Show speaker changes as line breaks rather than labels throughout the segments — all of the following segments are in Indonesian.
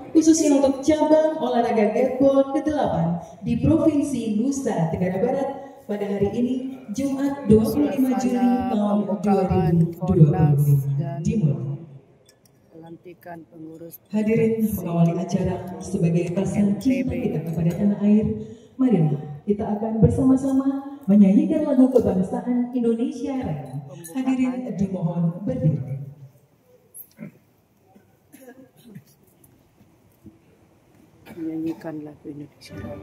khususnya untuk cabang olahraga Gerbol ke-8 di Provinsi Nusa Tenggara Barat pada hari ini Jumat 25 Juli tahun 2025 dimulai.
Pelantikan pengurus
Hadirin mengawali acara sebagai rasa cinta kita kepada tanah air. Marilah kita akan bersama-sama menyanyikan lagu kebangsaan Indonesia Raya. Hadirin dimohon berdiri.
Menyanyikan lagu Indonesia Raya.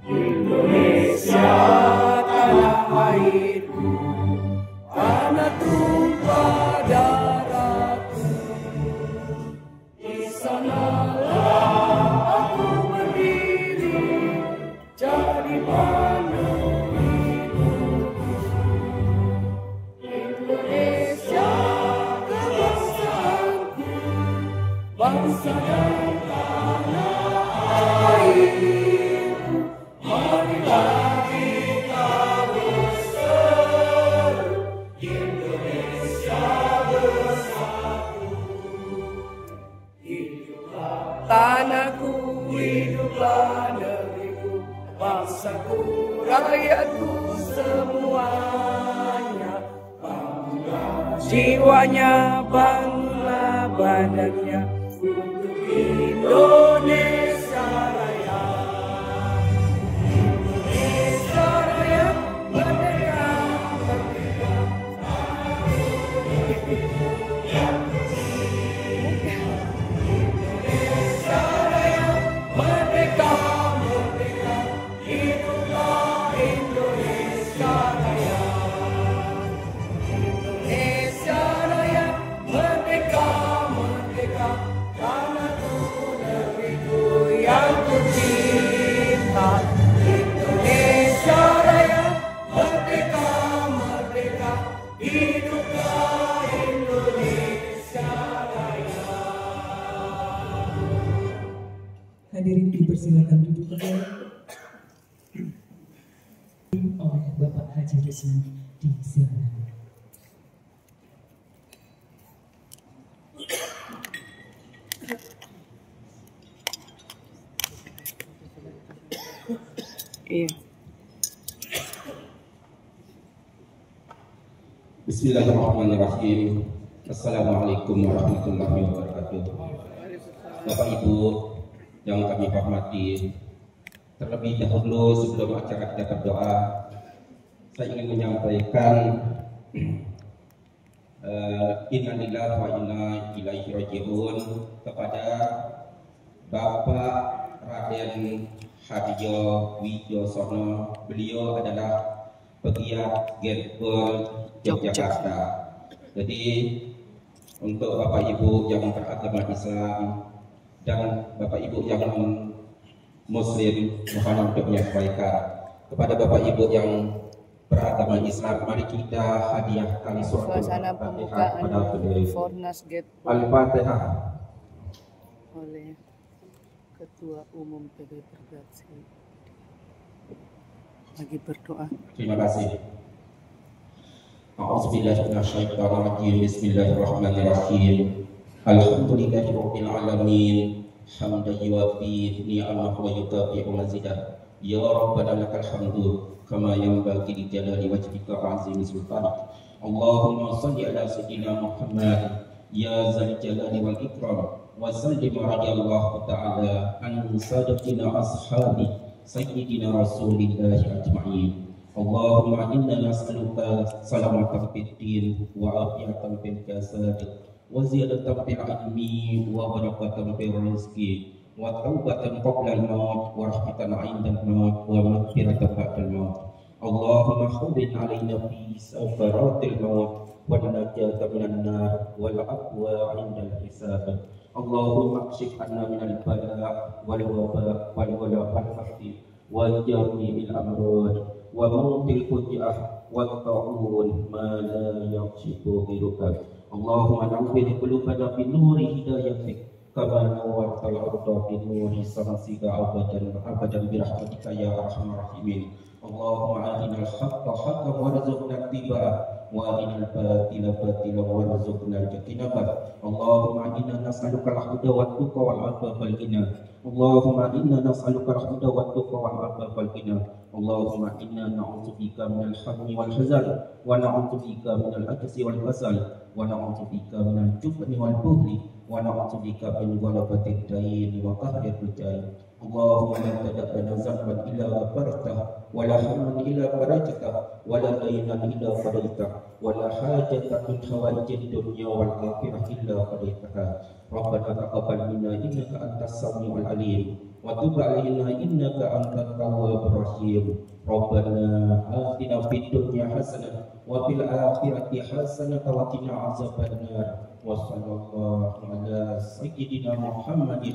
Indonesia tanah airku, tanah tumpah darahku, di sanalah aku berdiri jadi penuh Indonesia kebangsaanku, bangsa dan tanah airku, marilah kita bersatu, Indonesia bersatu. Hiduplah tanahku, hiduplah negeriku, bangsaku, rakyatku semuanya. Bangunlah jiwanya, bangunlah badannya untuk Indonesia Raya. Indonesia Raya merdeka, merdeka. Indonesia Raya merdeka, merdeka. Hiduplah Indonesia Raya. Indonesia Raya merdeka, merdeka. Tanahku, negeriku yang kucinta. Indonesia Raya merdeka, merdeka. Hiduplah Indonesia Raya.
Hadirin dipersilakan duduk kembali oleh Bapak Haji Rusli disilakan.
Iya.
Bismillahirrahmanirrahim. Assalamualaikum warahmatullahi wabarakatuh. Bapak Ibu yang kami hormati, terlebih dahulu sebelum acara kita berdoa, saya ingin menyampaikan innalillahi wa inna ilaihi raji'un kepada Bapak Raden Hadijo Wijosono. Beliau adalah pegiat Gerbol Yogyakarta. Jadi untuk Bapak Ibu yang beragama Islam dan Bapak Ibu yang Muslim, mohon untuk menyampaikan kepada Bapak Ibu yang beragama Islam, mari kita hadiahkan
Suasana pembukaan Fornas Gerbol
Al-Fatihah
oleh Ketua Umum PB Pergasi. Lagi berdoa.
Terima kasih. A'udzubillahiminasyaitonirrajim. Bismillahirrahmanirrahim. Alhamdulillahirabbil alamin. Hamdan yuwafi ni'amahu wa yukafi'u mazidah. Ya Rabbana lakal hamdu kama yanbaghi li jalali wajhika wa 'azimi sultanik. Allahumma shalli ala sayyidina Muhammad ya zal jalali wal ikram wa sallim radhiyallahu ta'ala an sadatina ashabi sayyidina Rasulillah ajma'in. Allahumma inna nas'aluka salamatan fid din wa afiyatan fil jasad wa ziyadatan fil ilmi wa barakatan fil rizqi wa taubatan qabla al-maut wa rahmatan 'inda al-maut wa maghfiratan ba'da al-maut. Allahumma khawwin 'alaina fi safaratil maut wa najata minan nar wal aqwa 'inda al-hisab. Allahumma akshif anna minal bala wal waba wal wala wal faqri wal jami'il amrad wa mautil fuji'ah wa ta'un ma la yakshifu ghiruka. Allahumma nawwir qulubana bi nuri hidayatik kama nawwartal arda bi nuri samsika abadan bi rahmatika ya arhamar rahimin. Allahumma arinal haqqa haqqan warzuqna ittiba'ah وأرنا الباطل باطلا وارزقنا اجتنابه اللهم إنا نسألك الهدى والتقى والعفاف والغنى اللهم إنا نسألك الهدى والتقى والعفاف والغنى اللهم إنا نعوذ بك من الهم والحزن ونعوذ بك من العجز والكسل ونعوذ بك من الجبن والبخل ونعوذ بك من غلبة الدين وقهر الرجال اللهم لا تدع لنا ذنبا إلا غفرته ولا هما إلا فرجته ولا دينا إلا قضيته ولا حاجة من حوائج الدنيا والآخرة إلا قضيتها ربنا تقبل منا إنك أنت السميع العليم وتب علينا إنك أنت التواب الرحيم ربنا آتنا في الدنيا حسنة وفي الآخرة حسنة وقنا عذاب النار وصلى الله على سيدنا محمد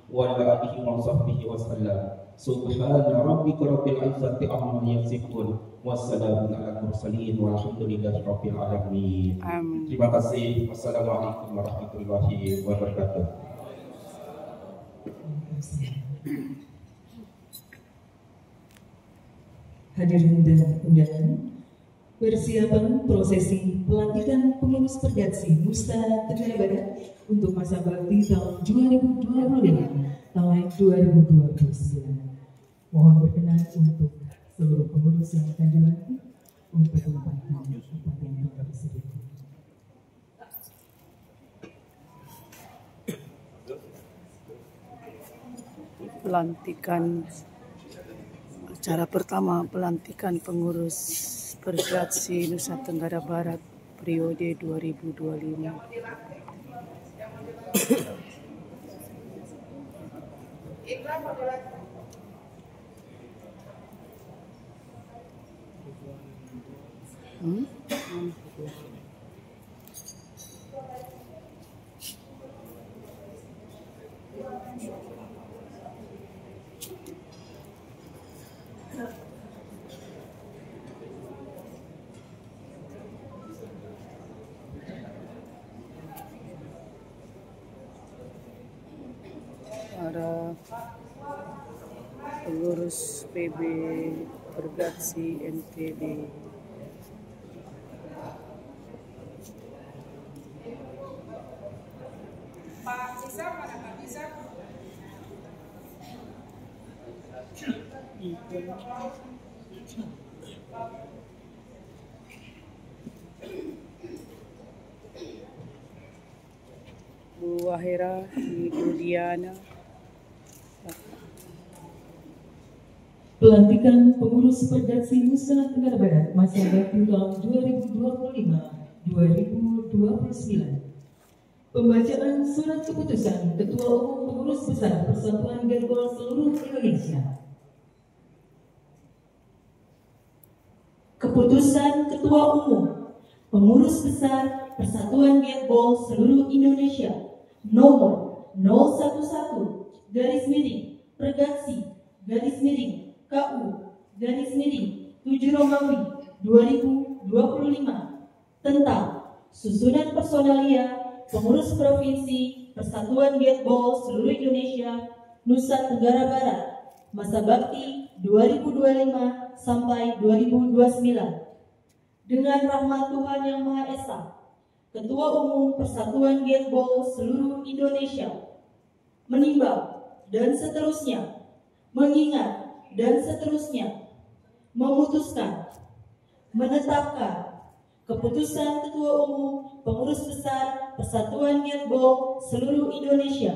وعلى آله وصحبه وسلم سبحان ربك رب العزة عما يصفون والسلام على المرسلين والحمد لله رب العالمين.
Amin.
Terima kasih. Wassalamualaikum warahmatullahi wabarakatuh.
Hadirin dan undangan, persiapan prosesi pelantikan pengurus Pergatsi Nusa Tenggara Barat untuk masa bakti tahun 2025 tahun 2029. Mohon berkenan untuk seluruh pengurus yang akan dilantik untuk menempatkan upacara tersebut.
Pelantikan acara pertama, pelantikan pengurus Pergatsi Nusa Tenggara Barat periode 2025. Para pengurus PB Pergatsi NTB.
Pak Bisa, mana Pak Bisa?
Bu Wahera, Ibu Diana.
Pelantikan pengurus Pergatsi Nusa Tenggara Barat masa bakti tahun 2025-2029. Pembacaan surat keputusan Ketua Umum Pengurus Besar Persatuan Gerbol Seluruh Indonesia. Keputusan Ketua Umum Pengurus Besar Persatuan Gerbol Seluruh Indonesia nomor 011-Pergatsi-KU-7 Romawi 2025 tentang susunan personalia Pengurus Provinsi Persatuan Gerbol Seluruh Indonesia Nusa Tenggara Barat masa bakti 2025 sampai 2029. Dengan rahmat Tuhan Yang Maha Esa, Ketua Umum Persatuan Gerbol Seluruh Indonesia menimbang dan seterusnya, mengingat dan seterusnya, memutuskan, menetapkan keputusan Ketua Umum Pengurus Besar Persatuan Gerbol Seluruh Indonesia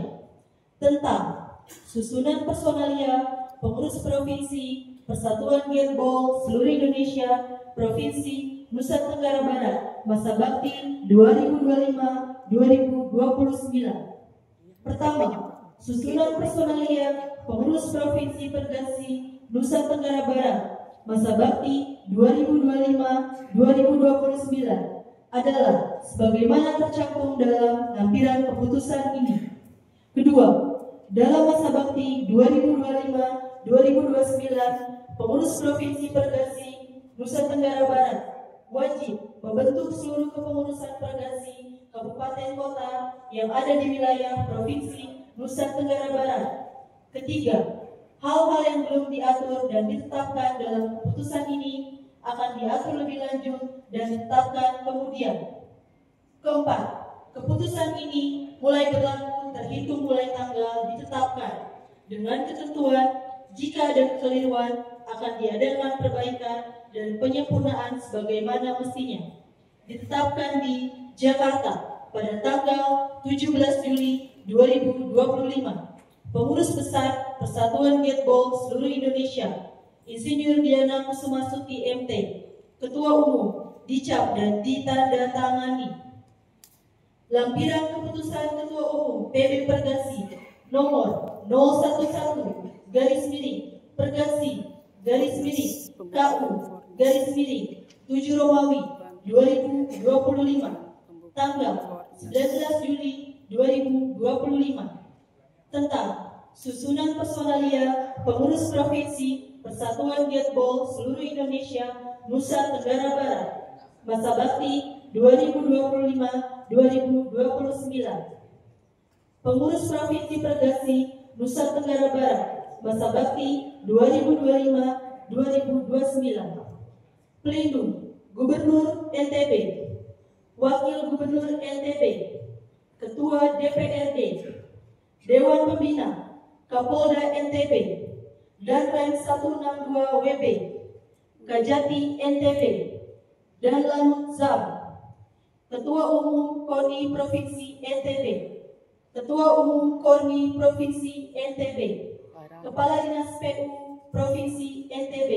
tentang susunan personalia Pengurus Provinsi Persatuan Gerbol Seluruh Indonesia Provinsi Nusa Tenggara Barat masa bakti 2025-2029. Pertama, susunan personalia Pengurus Provinsi Pergatsi Nusa Tenggara Barat masa bakti 2025-2029 adalah sebagaimana tercantum dalam lampiran keputusan ini. Kedua, dalam masa bakti 2025-2029, Pengurus Provinsi Pergatsi Nusa Tenggara Barat wajib membentuk seluruh kepengurusan Pergatsi kabupaten kota yang ada di wilayah Provinsi Nusa Tenggara Barat. Ketiga, hal-hal yang belum diatur dan ditetapkan dalam keputusan ini
akan diatur lebih lanjut dan ditetapkan kemudian. Keempat, keputusan ini mulai berlaku terhitung mulai tanggal ditetapkan dengan ketentuan jika ada kekeliruan akan diadakan perbaikan dan penyempurnaan sebagaimana mestinya. Ditetapkan di Jakarta pada tanggal 17 Juli 2025. Pengurus Besar Persatuan Gateball Seluruh Indonesia, Insinyur Diana Kusumasuti MT, Ketua Umum, dicap dan ditandatangani. Lampiran keputusan Ketua Umum PB Pergasi nomor 011 garis miring Pergasi garis miring KU garis miring 7 Romawi 2025 tanggal 19 Juli 2025 tentang susunan personalia pengurus provinsi Persatuan Gateball Seluruh Indonesia Nusa Tenggara Barat masa bakti 2025-2029. Pengurus Provinsi Pergasi Nusa Tenggara Barat masa bakti 2025-2029. Pelindung Gubernur NTB, Wakil Gubernur NTB, Ketua DPRD, Dewan Pembina, Kapolda NTB, Danrem 162 WB, Kajati NTB, dan Lanut Zam, Ketua Umum KONI Provinsi NTB, Ketua Umum KONI Provinsi NTB, Kepala Dinas PU Provinsi NTB,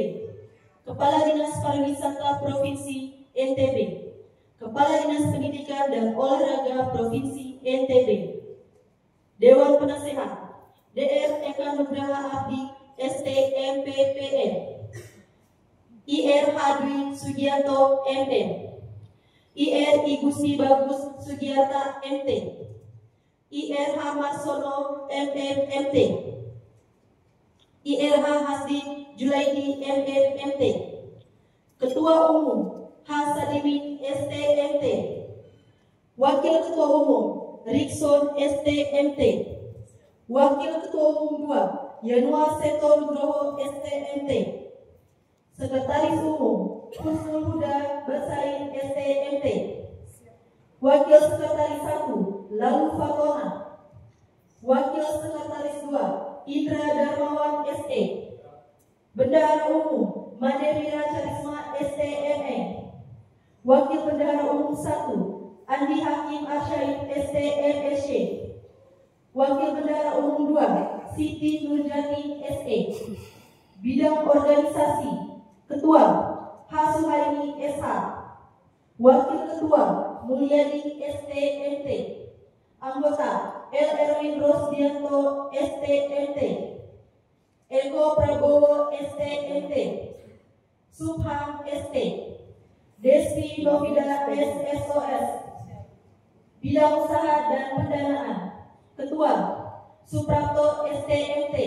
Kepala Dinas Pariwisata Provinsi NTB, Kepala Dinas Pendidikan dan Olahraga Provinsi NTB, Dewan Penasehat DR Eka Nugraha Abdi STMPPN, IR Hadwi Sugianto MN, IR Igusti Bagus Sugiarta MT, IR Marsono MMMT, IR Hasdi Julaidi MMMT, Ketua Umum H. Sadimin STMT, Wakil Ketua Umum Rikson STMT, Wakil Ketua Umum 2 Yanuar Seto Nugroho STMT, Sekretaris Umum Husnul Huda Basain STMT, Wakil Sekretaris 1 Lalu Fatona, Wakil Sekretaris 2 Indra Darmawan SE, Bendahara Umum Madewira Charisma STMN, Wakil Bendahara Umum 1 Andi Hakim Arsyid STMSC, Wakil Bendahara Umum 2 Siti Nurjati SE, Bidang Organisasi Ketua H. Suhaimi SH, Wakil Ketua Mulyadi STMT, Anggota L. Erwin Rosdianto STMT, Eko Prabowo STMT, Subham ST, Desti Novida SSOS, Bidang Usaha dan Pendanaan, Ketua Suprapto STMT,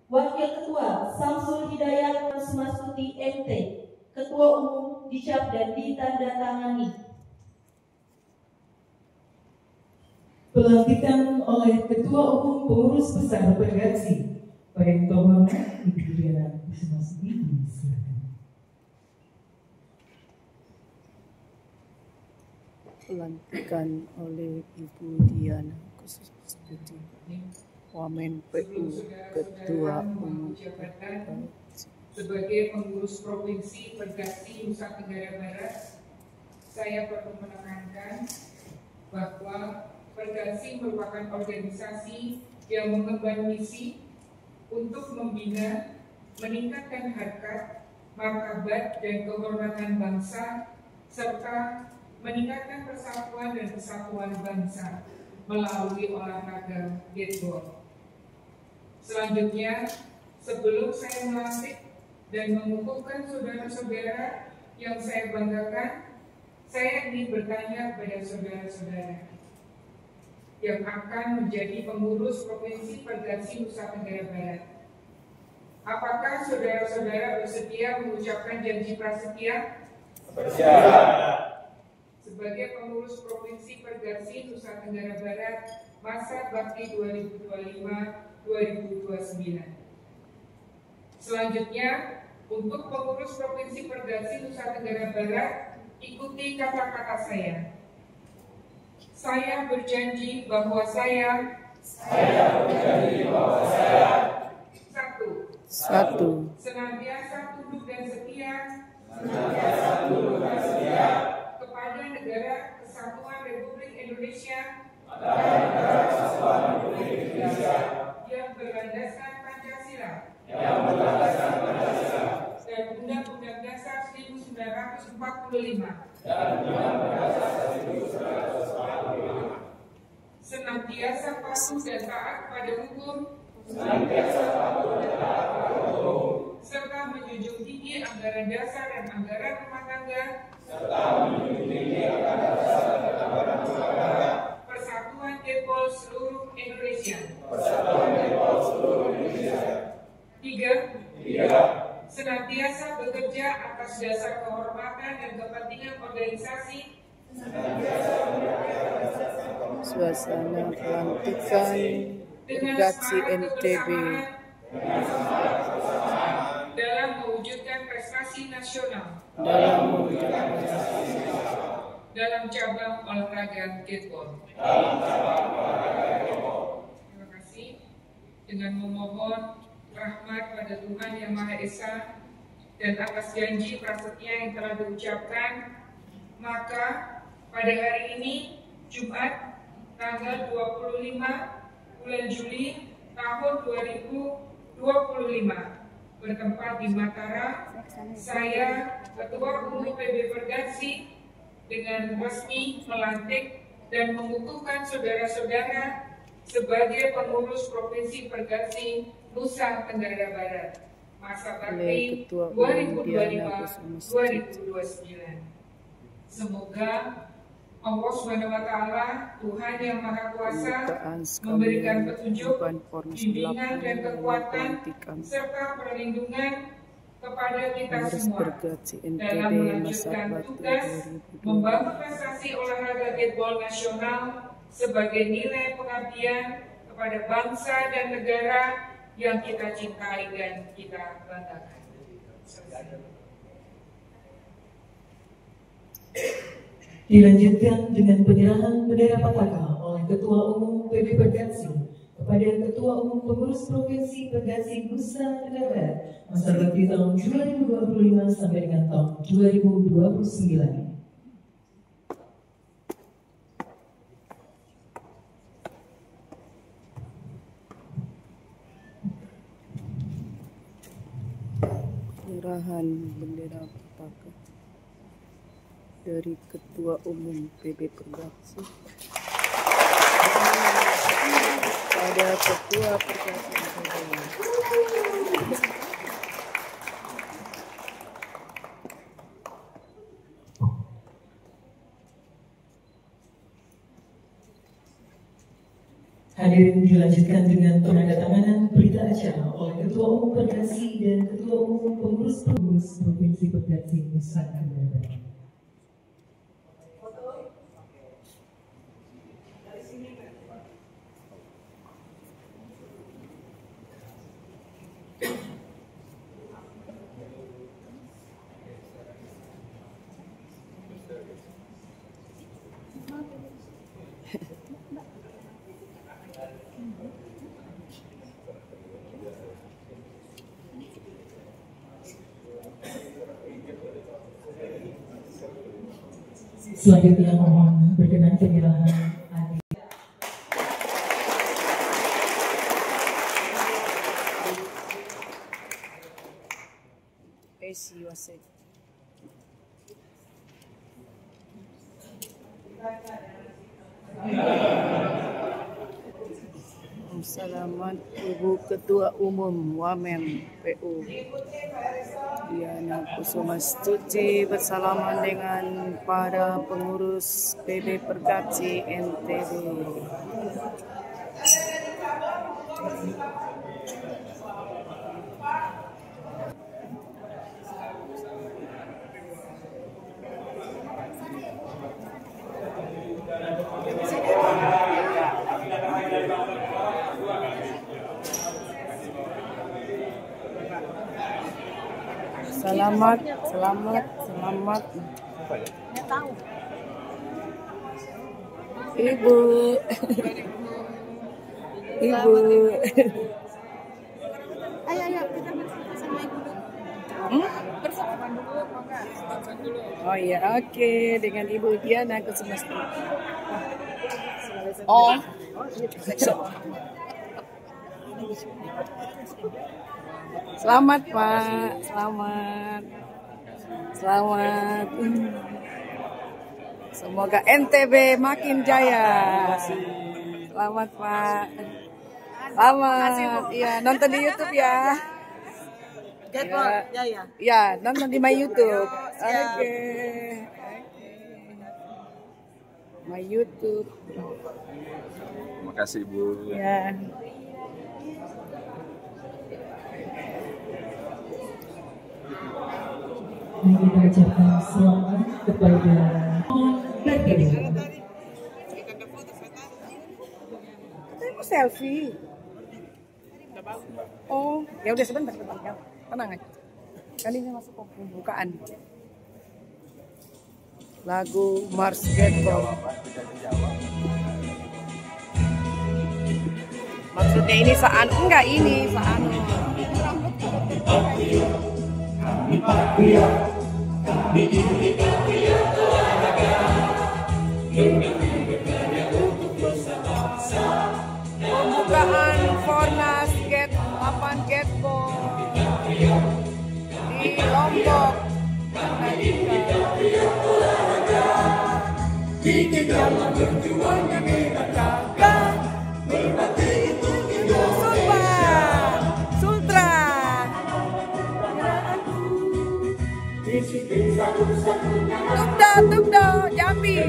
Wakil Ketua Samsul Hidayat Kusumasuti MT, Ketua Umum dicap dan ditandatangani.
Pelantikan oleh Ketua Umum Pengurus Besar Pergasi Pareng Tohon Ibu Diana Kusumasuti.
Pelantikan oleh Ibu Diana Kusumasuti, Wamen PU Ketua Umum
sebagai pengurus Provinsi Pergasi Nusa Tenggara Barat, saya perlu menekankan bahwa Pergasi merupakan organisasi yang mengemban misi untuk membina, meningkatkan harkat, martabat, dan kehormatan bangsa, serta meningkatkan persatuan dan kesatuan bangsa melalui olahraga gateball. Selanjutnya, sebelum saya melantik dan mengukuhkan saudara-saudara yang saya banggakan, saya ingin bertanya kepada saudara-saudara yang akan menjadi pengurus Provinsi Pergasi Nusa Tenggara Barat. Apakah saudara-saudara bersedia mengucapkan janji prasetia? Sebagai pengurus Provinsi Pergasi Nusa Tenggara Barat masa bakti 2025-2029. Selanjutnya, Untuk pengurus Provinsi Pergasi Nusa Tenggara Barat, ikuti kata-kata saya. Saya berjanji bahwa saya
Satu.
Senantiasa tunduk dan setia kepada Negara Kesatuan Republik Indonesia yang berlandaskan Pancasila dan Undang-Undang Dasar 1945. Senantiasa patuh dan taat pada hukum serta menjunjung tinggi anggaran dasar dan anggaran rumah tangga Persatuan Depol seluruh Indonesia. 3. Senantiasa bekerja atas dasar kehormatan dan kepentingan organisasi
Suasana pelantikan Pergasi NTB
dalam mewujudkan prestasi nasional dalam cabang olahraga skateboard. Terima kasih. Dengan memohon rahmat pada Tuhan Yang Maha Esa dan atas janji prasetya yang telah diucapkan, maka pada hari ini Jumat tanggal 25 bulan Juli tahun 2025 bertempat di Mataram, saya Ketua Umum PB Pergasi dengan resmi melantik dan mengukuhkan saudara-saudara sebagai pengurus Provinsi Pergasi Nusa Tenggara Barat masa bakti 2025-2029. Semoga Allah SWT, Tuhan Yang Maha Kuasa, memberikan petunjuk, bimbingan dan kekuatan serta perlindungan kepada kita semua dalam melanjutkan tugas membangun prestasi olahraga skateboard nasional sebagai nilai pengabdian kepada bangsa dan negara yang kita cintai dan kita banggakan.
Dilanjutkan dengan penyerahan bendera Pataka oleh Ketua Umum PB Pergasi kepada Ketua Umum Pengurus Provinsi Pergasi Nusa Tenggara Barat masa bakti tahun 2025 sampai dengan tahun 2029.
Penyerahan bendera Pataka dari Ketua Umum PB Pergasi pada Ketua Pergasi
Hadirin, dilanjutkan dengan penandatanganan berita acara oleh Ketua Umum Pergasi dan Ketua Umum Pengurus Provinsi Pergasi Nusa Tenggara Barat. Selanjutnya mohon berkenan penyerahan
Esi Wasek. Selamat Ibu Ketua Umum Wamen PU Diana Kusumastuti bersalaman dengan para pengurus PB Pergasi NTB. Selamat. Ibu. Ayo kita bersama sama ibu dulu. Bersama dulu, oh iya, oke. Dengan Ibu Diana Kusumastri. Oh. Selamat Pak, selamat. Semoga NTB makin jaya. Selamat Pak. Selamat. Iya, nonton di YouTube ya. Ya, nonton di my YouTube. Oke. My YouTube.
Terima kasih Bu.
Ya.
Kita ucapkan selamat kepada Berkede.
Aku selfie. Oh, ya udah sebentar. Tenang aja. Kan ini masuk pembukaan. Lagu Mars Getball. Maksudnya ini seanu enggak ini seanu. Pembukaan Fornas lapangan Getball di Lombok. Sultra. Tugdo, Jambi.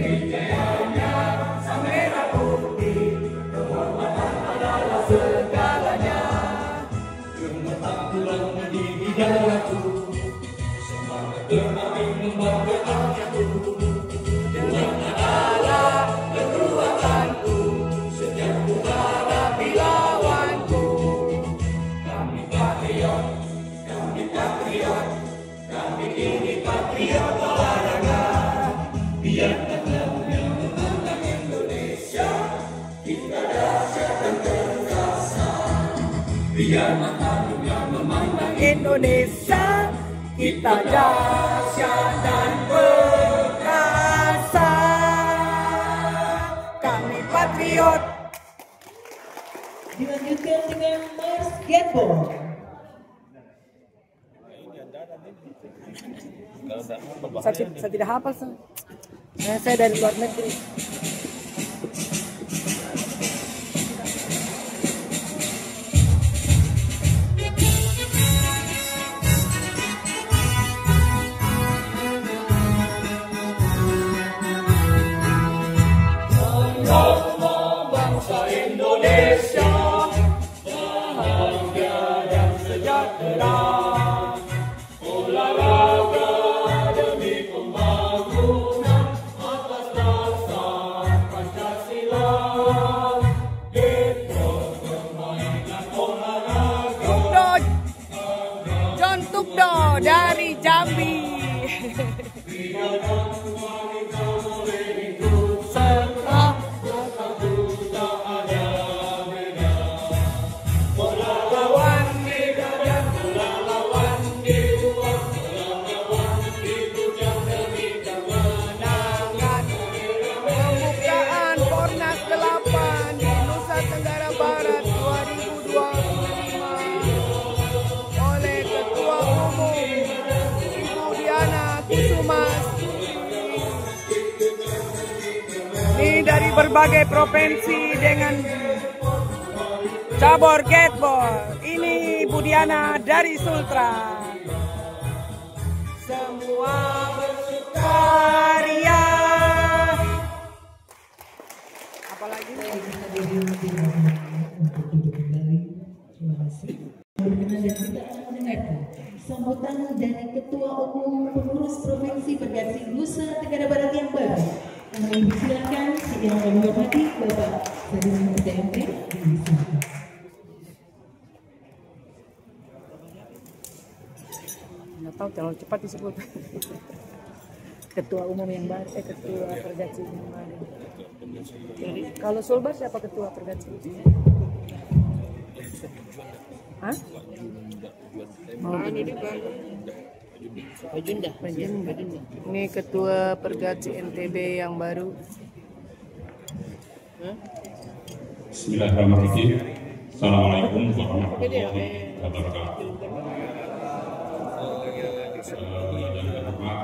Indonesia kita dahsyat dan perkasa, kami patriot.
Dilanjutkan dengan Mars Getball.
Saya tidak hafal, saya dari luar negeri.
Bangsa Indonesia bahagia dan sejahtera, olahraga demi pembangunan atas dasar Pancasila. Getball permainan olahraga.
John Tugdo dari Jambi. Ini dari berbagai provinsi dengan cabur Getball. Ini Budiana dari Sultra. Semua berkarya. Apalagi
Berkenan dan kita akan mendengarkan sambutan dari Ketua Umum Pengurus Provinsi Pergasi Nusa Tenggara Barat yang baru. Kami persilakan yang kami hormati Bapak Sadin DMP.
tahu terlalu cepat disebut. Ketua umum yang baru, ketua Pergatsi yang baru. Jadi, kalau Sulbar siapa ketua Pergatsi? Hah? Bajunda. Ini ketua Pergatsi NTB yang baru.
Bismillahirrahmanirrahim. Assalamualaikum warahmatullahi wabarakatuh. Dan terhormat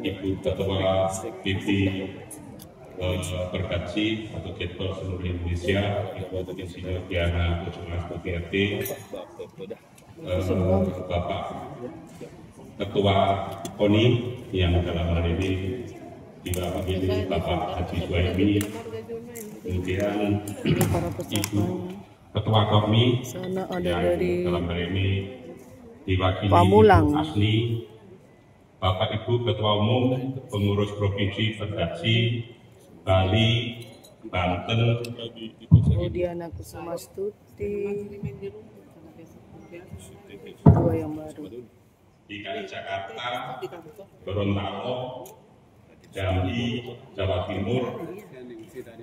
Ibu Ketua PP Pergatsi atau Ketpol seluruh Indonesia, Ibu Insinyur Diana Kusuma Astuti, Bapak Ketua KONI yang dalam hal ini diwakili Bapak Haji Suhaimi, kemudian Ibu Ketua KORMI yang dalam hal ini diwakili Ibu Asni, Bapak Ibu Ketua Umum Pengurus Provinsi Pergatsi Bali, Banten,
Diana Kusuma Astuti, ketua yang baru.
DKI Jakarta, Gorontalo, Jambi, Jawa Timur,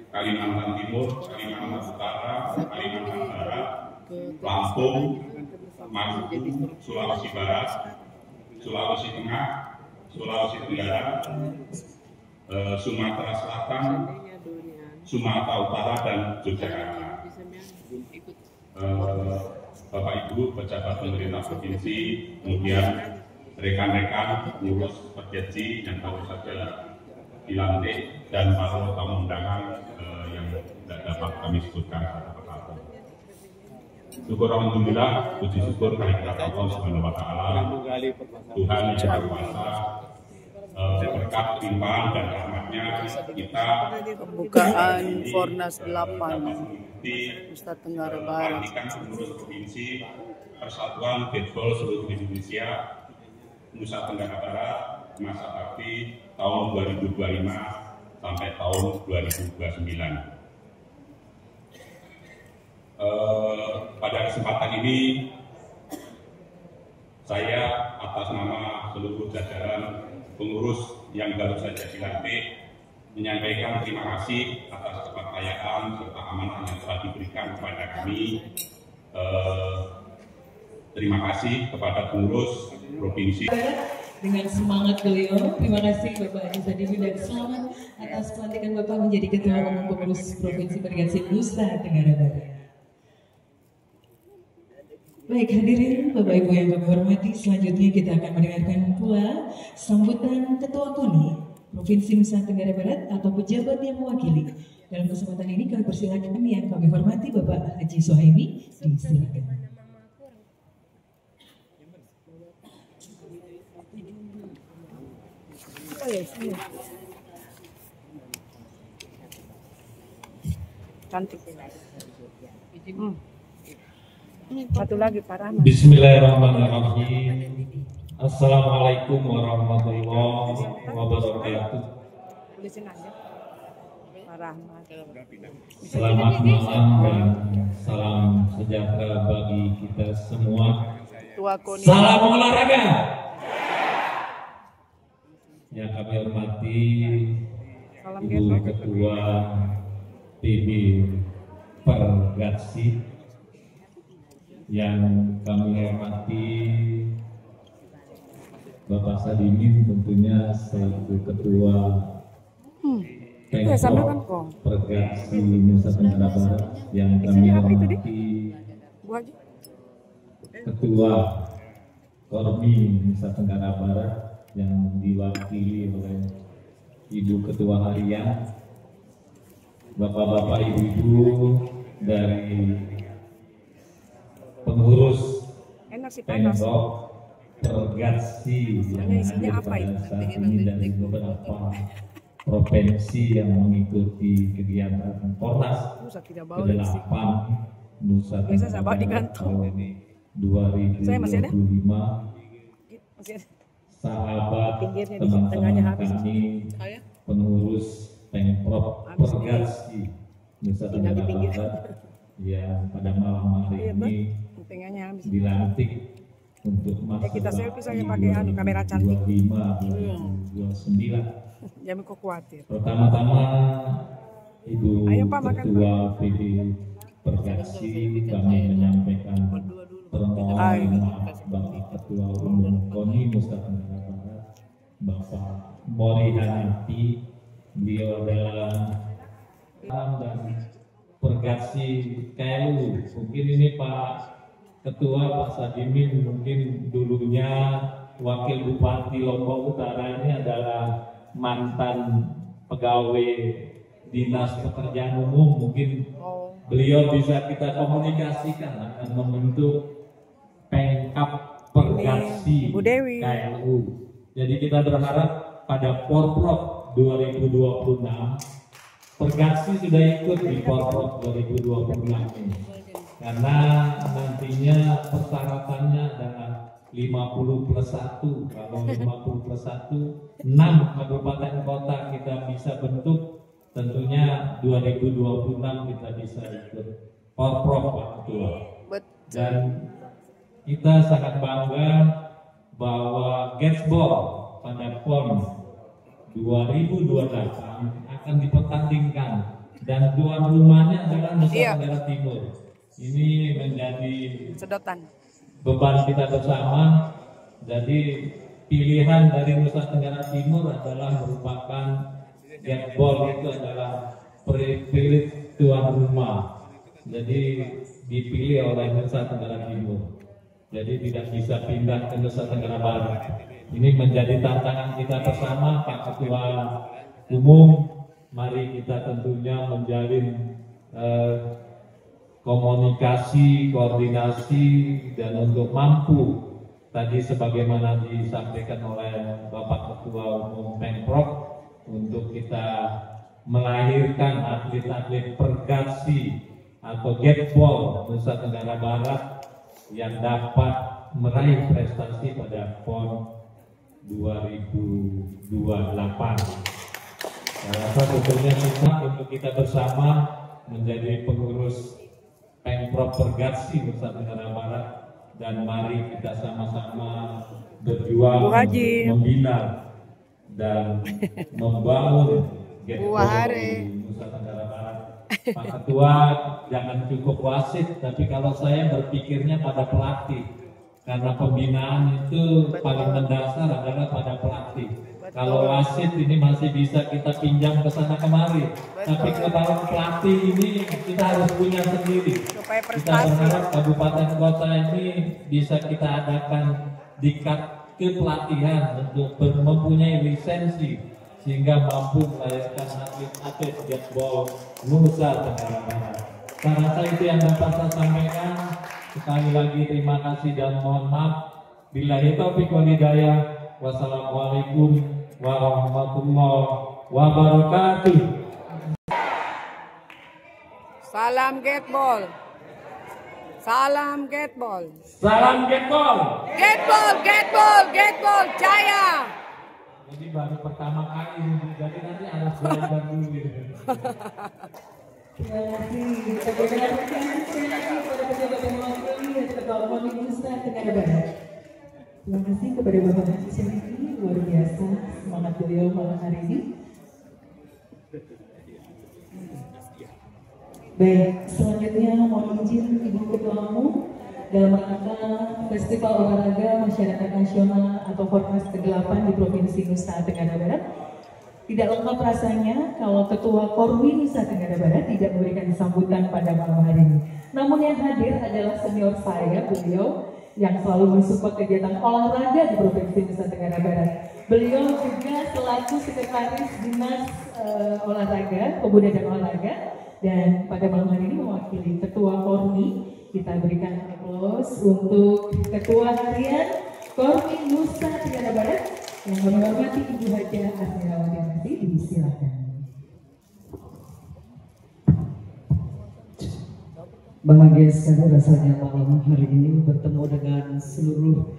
Kalimantan Timur, Kalimantan Utara, Kalimantan Barat, Lampung, Maluku, Sulawesi Barat, Sulawesi Tengah, Sulawesi Tenggara, Sumatera Selatan, Sumatera Utara, dan Yogyakarta. Bapak Ibu pejabat pemerintah provinsi, kemudian rekan-rekan pengurus Pergatsi yang baru saja dilantik, dan para tamu undangan yang tidak dapat kami sebutkan satu-satu. Syukur alhamdulillah, puji syukur kehadirat Allah Subhanahu wa taala, Tuhan yang Maha Kuasa, berkat limpahan dan rahmatnya kita
pembukaan Fornas 8 Nusa Tenggara Barat,
pengurus provinsi Persatuan Ketpol seluruh Indonesia Nusa Tenggara Barat masa bakti tahun 2025 sampai tahun 2029. Pada kesempatan ini saya atas nama seluruh jajaran pengurus yang baru saja dilantik menyampaikan terima kasih atas kepercayaan serta amanah yang telah diberikan kepada kami. Terima kasih kepada pengurus provinsi.
Dengan semangat beliau, terima kasih Bapak Anies Dewi dan selamat atas pelantikan Bapak menjadi Ketua Umum Pengurus Provinsi Pergatsi Nusa Tenggara Barat. Baik hadirin Bapak Ibu yang kami hormati, selanjutnya kita akan mendengarkan pula sambutan Ketua KONI Provinsi Nusa Tenggara Barat atau pejabat yang mewakili. Dalam kesempatan ini kami persilakan yang kami hormati Bapak Haji Suhaimi, disilakan.
Cantik. Satu lagi Pak Rahman.
Bismillahirrahmanirrahim. Assalamualaikum warahmatullahi wabarakatuh.
Tulisin aja. Pak Rahman.
Selamat malam dan salam sejahtera bagi kita semua. Salam olahraga. Yang kami hormati Ibu Ketua PB Pergatsi, yang kami hormati Bapak Sadimin tentunya selaku Ketua Pemprov Pergatsi Nusa Tenggara Barat, yang kami hormati Ketua KORMI Nusa Tenggara Barat yang diwakili oleh Ibu Ketua Harian, Bapak-bapak, ibu-ibu dari pengurus Pemprov Pergatsi yang hadir pada saat ini dari beberapa provinsi yang mengikuti kegiatan Fornas ke-8 Nusa Tenggara Barat tahun 2025. Sahabat teman-teman kami pengurus Pemprov Pergatsi Nusa Tenggara Barat yang pada malam hari ini dilantik untuk masa
kita selfie saja
bakti
pakai kamera cantik.
2025-2029.
Jangan kok khawatir.
Pertama-tama Ibu
Ayo, Pak, makan,
Ketua PD Pergasi kami menyampaikan permohonan maaf bagi Ketua Umum KONI Nusa Tenggara Barat Bapak Mori Hanafi. Beliau adalah dan Pergasi KLU. Mungkin ini Pak Ketua Pak Sadimin mungkin dulunya Wakil Bupati Lombok Utara, ini adalah mantan pegawai Dinas Pekerjaan Umum. Mungkin beliau bisa kita komunikasikan akan membentuk Pengkap Pergasi KLU. Jadi kita berharap pada Porprov 2026 Pergasi sudah ikut di Porprov 2026 ini, karena nantinya persyaratannya adalah 50+1. Kalau 50+1, 6 kabupaten kota kita bisa bentuk. Tentunya 2026 kita bisa ikut Porprov, Pak Ketua. Dan kita sangat bangga bahwa Gatsball pada PON 2028 akan dipertandingkan dan tuan rumahnya adalah Nusa Tenggara Timur. Ini menjadi
sedotan
beban kita bersama. Jadi pilihan dari Nusa Tenggara Timur adalah merupakan Gatsball, itu adalah pilih tuan rumah. Jadi dipilih oleh Nusa Tenggara Timur. Jadi tidak bisa pindah ke Nusa Tenggara Barat. Ini menjadi tantangan kita bersama, Pak Ketua Umum. Mari kita tentunya menjalin komunikasi, koordinasi, dan untuk mampu tadi sebagaimana disampaikan oleh Bapak Ketua Umum Pemprov, untuk kita melahirkan atlet-atlet Pergasi atau Gatsball Nusa Tenggara Barat yang dapat meraih prestasi pada PON 2028. Saya rasa tentunya untuk kita bersama menjadi pengurus Pemprov Pergasi Nusa Tenggara Barat, dan mari kita sama-sama berjuang membina dan membangun Gatsball di Nusa Tenggara Barat. Pak Ketua, jangan cukup wasit, tapi kalau saya berpikirnya pada pelatih, karena pembinaan itu paling mendasar adalah pada pelatih. Kalau wasit ini masih bisa kita pinjam ke sana kemari, tapi kalau pelatih ini kita harus punya sendiri. Kita berharap kabupaten kota ini bisa kita adakan dikat kepelatihan untuk mempunyai lisensi sehingga mampu melahirkan atlet Gatsball Nusa Tenggara Barat. Saya rasa itu yang dapat saya sampaikan. Sekali lagi terima kasih dan mohon maaf. Billahi taufiq wal hidayah. Wassalamualaikum warahmatullahi wabarakatuh.
Salam Gatsball. Salam Gatsball.
Salam Gatsball.
Gatsball, Gatsball, Gatsball, jaya.
Ini baru pertama kali, jadi nanti harus belajar dulu gitu.
Terima kasih. Kita berikan kepada pejabat yang mewakili Ketua Umum Nusa Tenggara Barat. Terima kasih kepada Bapak Haji Syarify, luar biasa semangat beliau malam hari ini. Baik, selanjutnya mohon izin Ibu Ketua Umum dalam rangka Festival Olahraga Masyarakat Nasional atau Fornas ke-8 di Provinsi Nusa Tenggara Barat. Tidak lengkap rasanya kalau Ketua Korwi Nusa Tenggara Barat tidak memberikan sambutan pada malam hari ini. Namun yang hadir adalah senior saya, beliau yang selalu mensupport kegiatan olahraga di Provinsi Nusa Tenggara Barat. Beliau juga selaku Sekretaris Dinas Olahraga, Pemuda dan Olahraga, dan pada malam hari ini mewakili Ketua Korwi. Kita berikan aplaus untuk Ketua Harian Korwi Nusa Tenggara Barat yang kami hormati Ibu Hajah Asmirawati Asih. Disilakan.
Bahagia sekali rasanya malam hari ini bertemu dengan seluruh,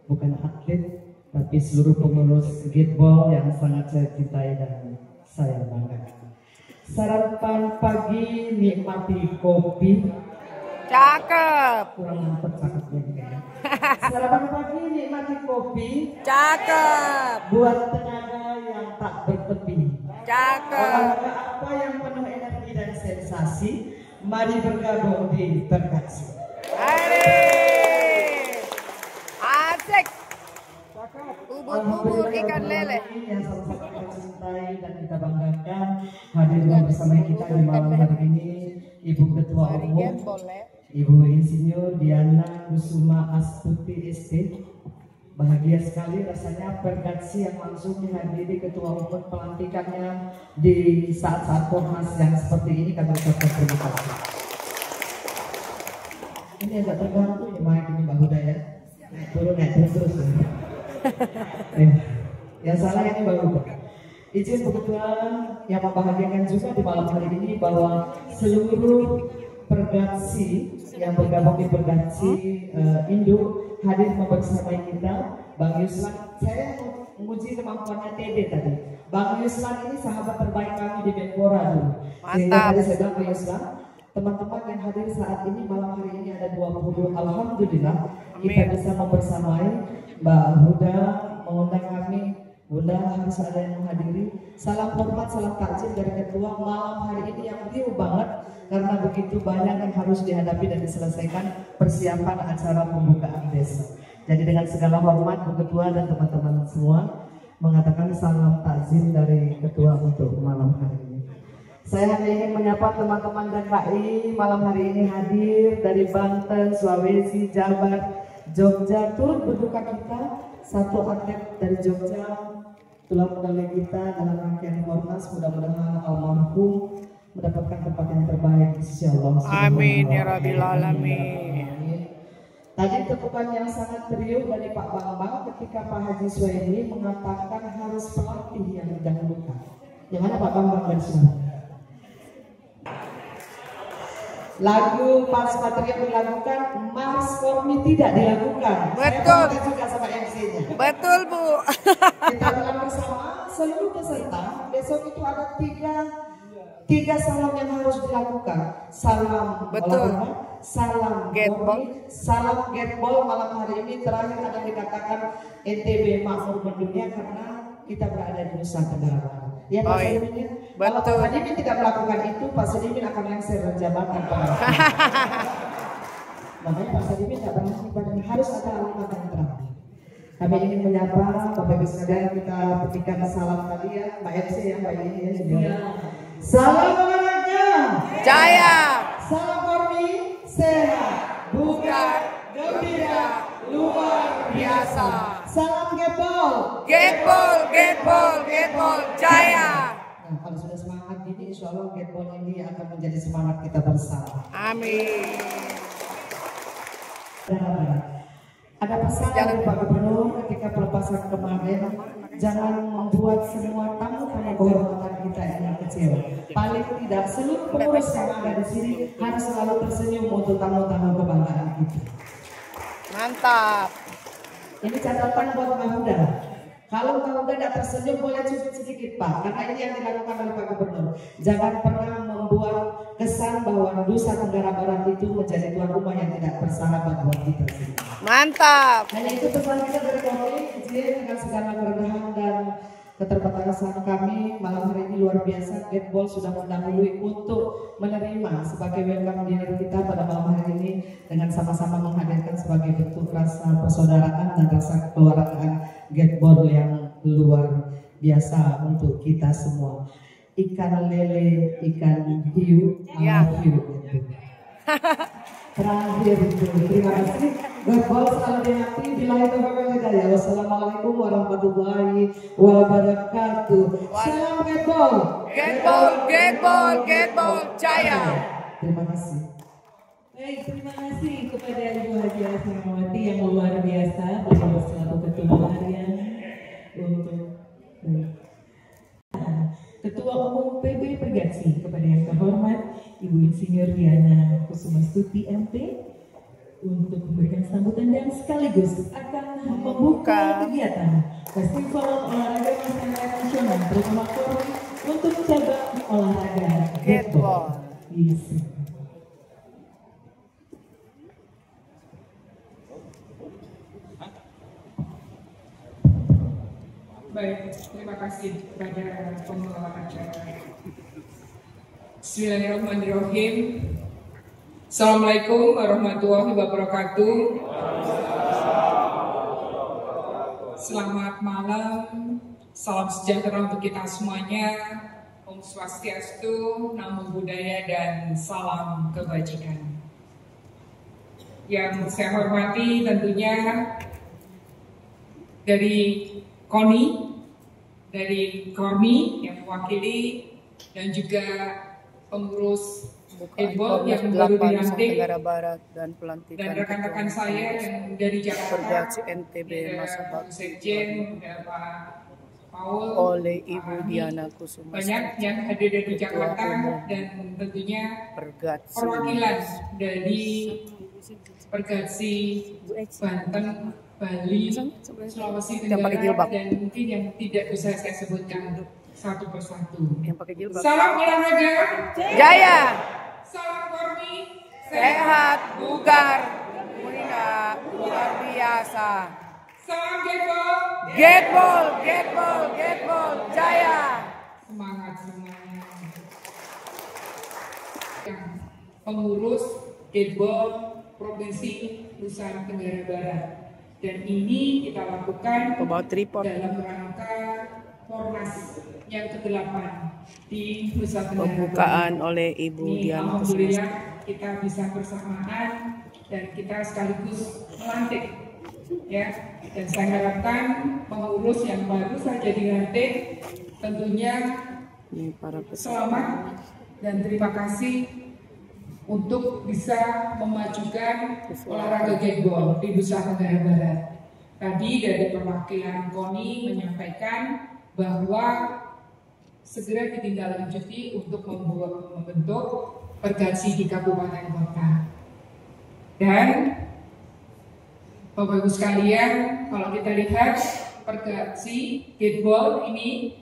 bukan atlet, tapi seluruh pengurus Gatsball yang sangat saya cintai dan saya banggakan. Sarapan pagi nikmati kopi.
Cakep.
Kurang nampak cakepnya. Sarapan pagi nikmati kopi.
Cakep.
Buat tenaga yang tak bertepi.
Cakep.
Olahraga apa yang penuh energi dan sensasi? Mari bergabung di Pergaksi.
Asik. Bubur ikan lele.
Yang sama-sama kita cintai dan kita banggakan hadir bersama kita di malam hari ini Ibu Ketua Umum, Ibu Insinyur Diana Kusuma Astuti ST. Bahagia sekali rasanya Pergaksi yang langsung dihadiri Ketua Umum pelantikannya di saat-saat Kornas yang seperti ini. Kami ucapkan terima kasih. Ini agak terganggu ya mic ini Mbak Huda ya. Naik turun terus. Yang salah ini Mbak Huda. Izin kebetulan yang membahagiakan juga di malam hari ini bahwa seluruh Pergaksi yang bergabung di Pergaksi Indo hadir membersamai kita. Bang Yuslan, saya menguji kemampuannya TD tadi. Bang Yuslan ini sahabat terbaik kami di Menpora dulu. Sehingga tadi saya bilang Bang Yuslan, teman-teman yang hadir saat ini malam hari ini ada 20. Alhamdulillah kita bisa membersamai. Mbak Huda mengundang kami, Bunda harus ada yang menghadiri. Salam hormat, salam takjil dari Ketua malam hari ini yang riuh banget karena begitu banyak yang harus dihadapi dan diselesaikan persiapan acara pembukaan desa. Jadi dengan segala hormat Bu Ketua dan teman-teman semua mengatakan salam takzim dari Ketua untuk malam hari ini. Saya hanya ingin menyapa teman-teman dan KI malam hari ini hadir dari Banten, Sulawesi, Jabar, Jogja. Turut berduka kita satu atlet dari Jogja tulang medali kita dalam rangkaian Kornas. Mudah-mudahan almarhum mendapatkan tempat yang terbaik di sisi Allah.
Amin ya Rabbil Alamin.
Tadi tepukan yang sangat riuh dari Pak Bambang ketika Pak Haji Suhaimi mengatakan harus pelatih yang didahulukan. Yang mana Pak Bambang dan semua? Lagu Mars Patria dilakukan, Mars Kormi tidak dilakukan.
Betul.
Saya juga sama MC-nya.
Betul Bu.
Kita ulang bersama seluruh peserta. Besok itu ada tiga salam yang harus dilakukan. Salam olahraga, salam Kormi, salam Getball. Malam hari ini terakhir ada dikatakan NTB makmur mendunia karena kita berada di Nusa Tenggara Barat. Ya Pak Sedimin, kalau Pak Sedimin tidak melakukan itu, Pak Sedimin akan lengser jabatan. Makanya Pak Sedimin tidak pernah harus ada alamat yang terang. Kami ingin menyapa Bapak Ibu sekalian, kita petikan salam tadi ya, Mbak MC ya, Mbak ini ya. Salam olahraga
jaya,
salam Kormi sehat, bugar, gembira, luar biasa. Salam Getball,
Getball, Getball, Getball, jaya.
Nah, kalau sudah semangat gini, insya Allah Getball ini akan menjadi semangat kita bersama.
Amin.
Ada pesan dari Pak Gubernur ketika pelepasan kemarin, jangan membuat semua tamu-tamu kehormatan kita ini kecil. Paling tidak seluruh pengurus yang ada di sini harus selalu tersenyum untuk tamu-tamu kebanggaan kita.
Mantap.
Ini catatan buat Mbak Huda. Kalau Mbak Huda tidak tersenyum boleh cukup sedikit Pak, karena ini yang dilakukan oleh Pak Gubernur. Jangan pernah membuat kesan bahwa Nusa Tenggara Barat itu menjadi tuan rumah yang tidak bersahabat buat kita sini.
Mantap.
Hanya itu pesan kita dari kami, izin dengan segala kerendahan dan keterbatasan kami malam hari ini luar biasa. Getball sudah mendahului untuk menerima sebagai welcome dinner kita pada malam hari ini dengan sama-sama menghadirkan sebagai bentuk rasa persaudaraan dan rasa kekeluargaan Getball yang luar biasa untuk kita semua. Ikan lele, ikan hiu, hiu. Terakhir itu, terima kasih. Getball selalu di hati. Bila itu memang hidayah. Wassalamualaikum warahmatullahi wabarakatuh. Salam Getball.
Getball, Getball, Getball, jaya.
Terima kasih.
Baik, terima kasih kepada Ibu Haji Asmawati yang luar biasa beliau selaku Ketua Harian untuk Ketua Umum PB Pergaksi, kepada yang terhormat Ibu Insinyur Diana Kusuma Astuti MP untuk memberikan sambutan dan sekaligus akan membuka kegiatan Festival Olahraga Nasional bersama Kormi untuk cabang olahraga Getball.
Baik, terima kasih kepada pengelola acara. Bismillahirrahmanirrahim. Assalamualaikum warahmatullahi wabarakatuh. Selamat malam, salam sejahtera untuk kita semuanya. Om Swastiastu, Namo Buddhaya, dan salam kebajikan. Yang saya hormati tentunya dari KONI, dari KORMI yang mewakili, dan juga pengurus Edbol yang baru dilantik, dan rekan-rekan saya yang dari Jakarta,
NTB Masabak
Sekjen, Pak Paul,
oleh Ibu Diana Kusuma,
banyak yang hadir dari Jakarta, dan tentunya perwakilan dari Pergatsi Banten, Bali, Sulawesi Tenggara, dan mungkin yang tidak bisa saya sebutkan satu persatu. Salam olahraga
jaya,
salam KORMI
sehat, bugar, mulia, luar biasa.
Salam Getbol,
Getbol, Getbol, Getbol, jaya.
Semangat semuanya. Pengurus Getbol Provinsi Nusa Tenggara Barat. Dan ini kita lakukan dalam rangka Pornas yang ke-8 di Nusa Tenggara Barat.
Pembukaan oleh Ibu Diana Kusuma.
Alhamdulillah kita bisa bersamaan dan kita sekaligus melantik, ya. Dan saya harapkan pengurus yang baru saja dilantik tentunya selamat dan terima kasih untuk bisa memajukan olahraga Getbol di Nusa Tenggara Barat. Tadi dari perwakilan KONI menyampaikan bahwa segera ditindaklanjuti untuk membentuk pergatsi di kabupaten kota. Dan Bapak Ibu sekalian, kalau kita lihat pergatsi Getbol ini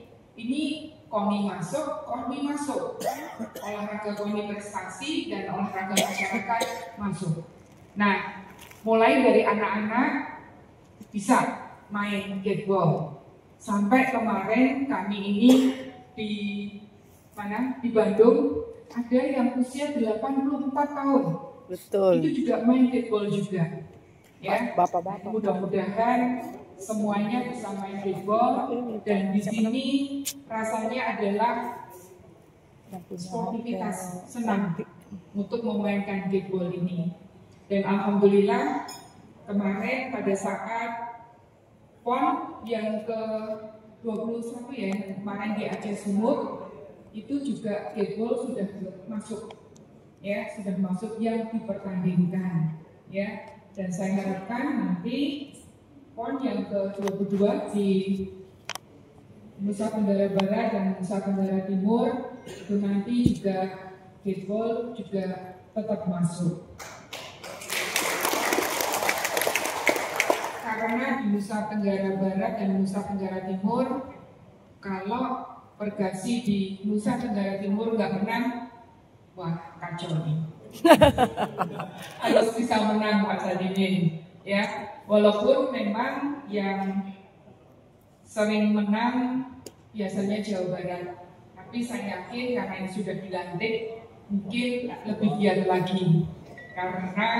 KONI masuk, KORMI masuk, olahraga KONI prestasi dan olahraga masyarakat masuk. Nah, mulai dari anak-anak bisa main Getbol. Sampai kemarin kami ini di Bandung ada yang usia 84 tahun.
Betul.
Itu juga main Getbol juga. Ya,
Bapak-bapak.
Mudah-mudahan semuanya bisa main Getbol, dan di sini rasanya adalah sportivitas, senang untuk memainkan Getbol ini. Dan alhamdulillah kemarin pada saat PON yang ke-21 ya, kemarin di Aceh Sumur, itu juga Getbol sudah masuk, ya, sudah masuk yang dipertandingkan, ya. Dan saya harapkan nanti PON yang ke-22 di Nusa Tenggara Barat dan Nusa Tenggara Timur itu nanti juga Getbol juga tetap masuk. Karena di Nusa Tenggara Barat dan Nusa Tenggara Timur, kalau pergatsi di Nusa Tenggara Timur nggak menang, wah kacau nih. Harus bisa menang Pak Sadidin, ya. Walaupun memang yang sering menang biasanya Jawa Barat, tapi saya yakin karena ini sudah dilantik mungkin lebih giat lagi karena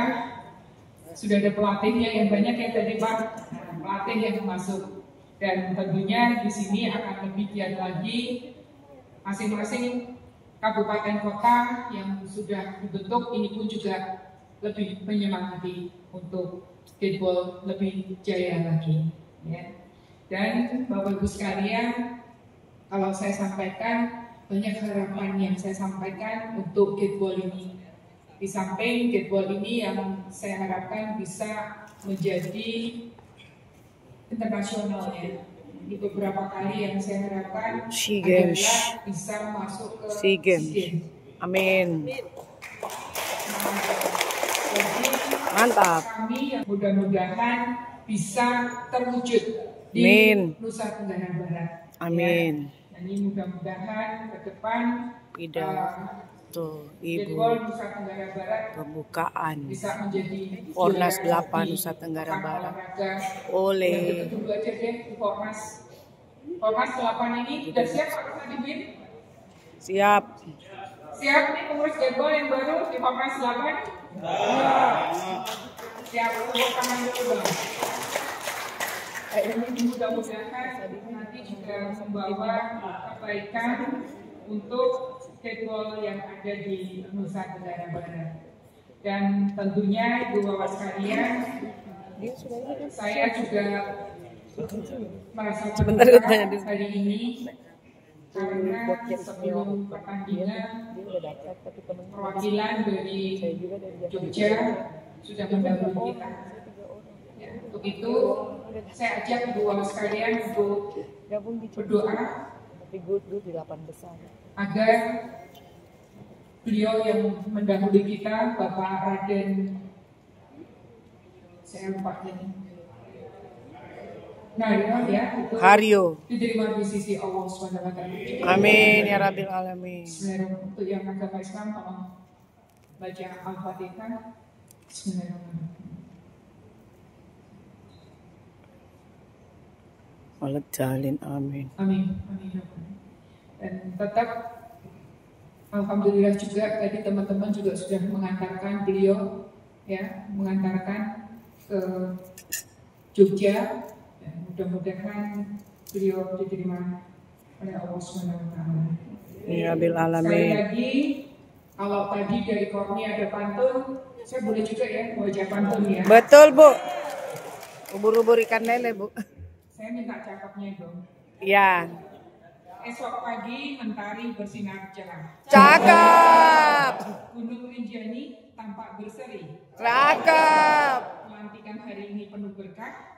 sudah ada pelatihnya yang banyak ya tadi Pak, pelatih yang masuk, dan tentunya di sini akan lebih giat lagi masing-masing kabupaten kota yang sudah dibentuk ini pun juga lebih menyemangati untuk Getbol lebih jaya lagi, ya. Dan Bapak Ibu sekalian, kalau saya sampaikan banyak harapan yang saya sampaikan untuk Getbol ini. Di samping Getbol ini yang saya harapkan bisa menjadi internasional, ya. Di beberapa kali yang saya harapkan
SEA Games
adalah bisa masuk ke
SEA Games. Amin.
Jadi,
mantap.
Kami yang mudah-mudahan bisa terwujud di Nusa Tenggara Barat.
Amin.
Ya. Jadi mudah-mudahan ke depan
Tuh, Ibu
Nusa Tenggara Barat
pembukaan
bisa menjadi
Pornas 8 Nusa Tenggara Barat oleh
Pornas Formas 8 ini sudah siap Pak Hadirin?
Siap.
Siap nih pengurus Getbol yang baru di Formas 8? Siap, tepuk tangan dulu dong. Ini mudah-mudahan nanti juga membawa kebaikan untuk Getbol yang ada di Nusa Tenggara Barat. Dan tentunya Ibu Bapak sekalian, saya juga merasa berterima hari ini karena sebelum pertandingan perwakilan dari Jogja sudah mendahului kita. Ya, untuk itu saya ajak Ibu Bapak sekalian untuk berdoa agar beliau yang mendahului kita, Bapak Raden, saya lupa ini,
Haryo
diterima di sisi Allah SWT.
Amin ya Rabbil Alamin.
Bismillahirrahmanirrahim. Untuk yang agama Islam, tolong baca Al-Fatihah. Bismillahirrahmanirrahim.
Walet jalin, amin.
Amin. Amin. Dan tetap alhamdulillah juga tadi teman-teman juga sudah mengantarkan beliau, ya, mengantarkan ke Jogja. Mudah-mudahan beliau diterima oleh Allah SWT.
Ya Rabbil Alamin.
Sekali lagi, kalau tadi dari Korni ada pantun, saya boleh juga ya baca pantun ya.
Betul Bu. Ubur-ubur ikan lele Bu.
Saya minta cakepnya dong.
Ya.
Esok pagi mentari bersinar cerah.
Cakep.
Gunung Rinjani tampak berseri.
Cakep.
Pelantikan hari ini penuh berkah.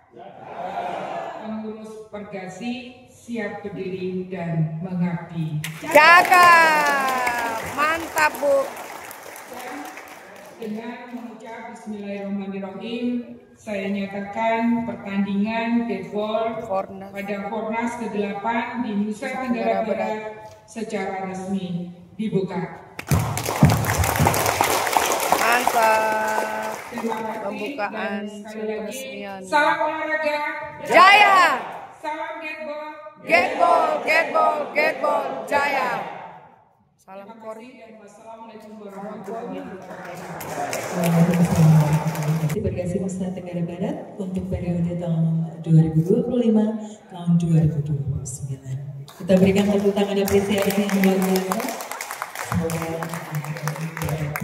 Pengurus Pergasi siap berdiri dan mengabdi.
Cakep, mantap Bu.
Dan dengan mengucap Bismillahirrahmanirrahim, saya nyatakan pertandingan Getbol pada Fornas ke-8 di Nusa Tenggara Barat secara resmi dibuka.
Mantap. Pembukaan peresmian.
Salam olahraga
Jaya.
Salam Getbol.
Getbol, Getbol, Getbol Jaya. Salam Korni
dan wassalamualaikum warahmatullahi
wabarakatuh. Pergasi Nusa Tenggara Barat untuk periode tahun 2025 tahun 2029. Kita berikan tepuk tangan apresiasi yang luar biasa. Semoga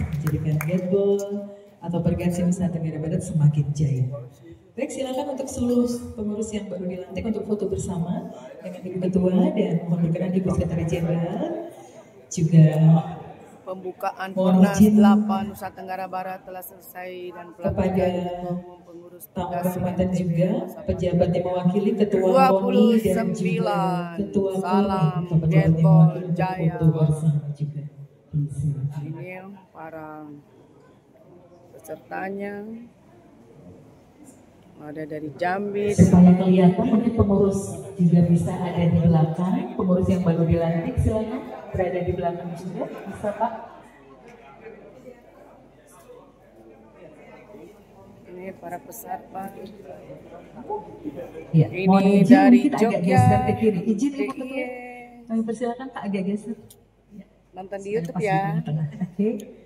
menjadikan Getbol atau Pergasi Nusa Tenggara Barat semakin jaya. Baik, silakan untuk seluruh pengurus yang baru dilantik untuk foto bersama dengan Ibu Ketua dan mohon berkenan Ibu Sekretaris Jenderal. Juga
pembukaan Fornas 8 Nusa Tenggara Barat telah selesai dan pelantikan pengurus
Pergasi juga pejabat yang mewakili Ketua KONI dan juga Ketua
Salam Getbol Jaya. Ini para pesertanya ada dari Jambi.
Supaya kelihatan mungkin pengurus juga bisa ada di belakang. Pengurus yang baru dilantik silakan berada di belakang juga, bisa Pak.
Ini para peserta.
Ya,
ini dari Jogja.
Agak geser ke kiri. Izin Ibu Ketua. Kami persilakan Pak agak geser.
Nonton di YouTube ya.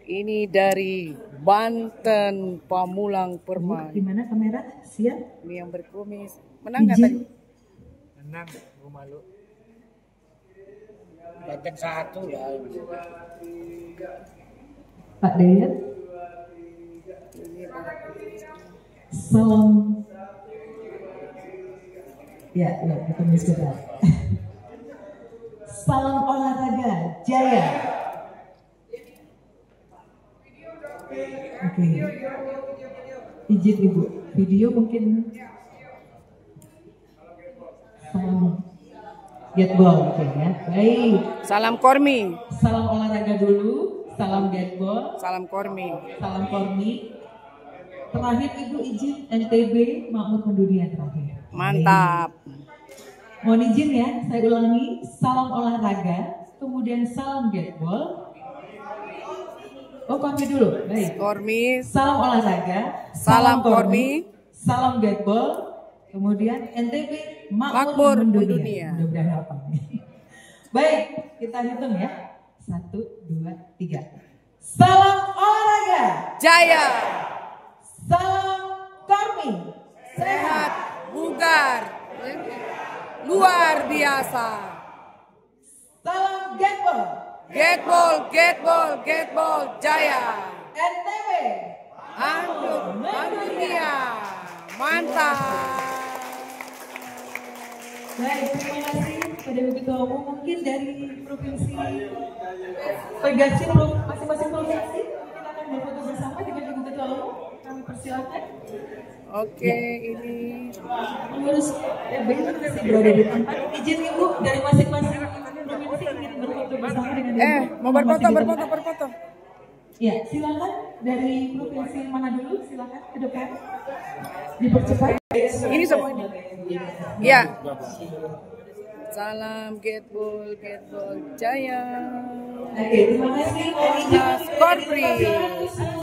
Ini dari Banten, Pamulang Permai.
Gimana kamera? Siap?
Ini yang berkumis. Menang nggak tadi?
Menang, gue malu. Banten 1 ya.
Pak Dayat. Salam. Ya, ketemu sebentar. Salam olahraga Jaya. Oke. Izin Ibu, video mungkin. Salam Getbol, oke ya. Baik.
Salam Kormi.
Salam olahraga dulu. Salam Getbol.
Salam Kormi.
Salam Kormi. Terakhir Ibu izin NTB Makmur Mendunia terakhir.
Mantap.
Mohon izin ya, saya ulangi. Salam olahraga, kemudian salam Getbol. Oh, Kormi dulu. Baik.
Kormi.
Salam olahraga.
Salam Kormi.
Salam Getbol. Kemudian NTB makmur mendunia. Mudah-mudahan hafal. Baik, kita hitung ya. 1, 2, 3. Salam olahraga
Jaya.
Salam Kormi
Sehat, bugar, luar biasa.
Salam Getbol
Getbol, Getbol, Getbol, Jaya.
NTB
Anduk dunia. Mantap.
Baik, terima kasih pada Ketua Umum. Mungkin dari provinsi Pergasi masing-masing provinsi kita akan berfoto bersama dengan Ibu Ketua Umum. Kami persilakan.
Oke, ini
Pengurus FBI masih berada di tempat. Izin Ibu dari masing-masing provinsi ingin berfoto bersama dengan Ibu.
mau berfoto.
Ya, silakan dari provinsi mana dulu? Silakan ke depan. Dipercepat.
Ini semua ini. Ya. Salam Getbol, Getbol Jaya.
Oke, terima kasih.
Korpri.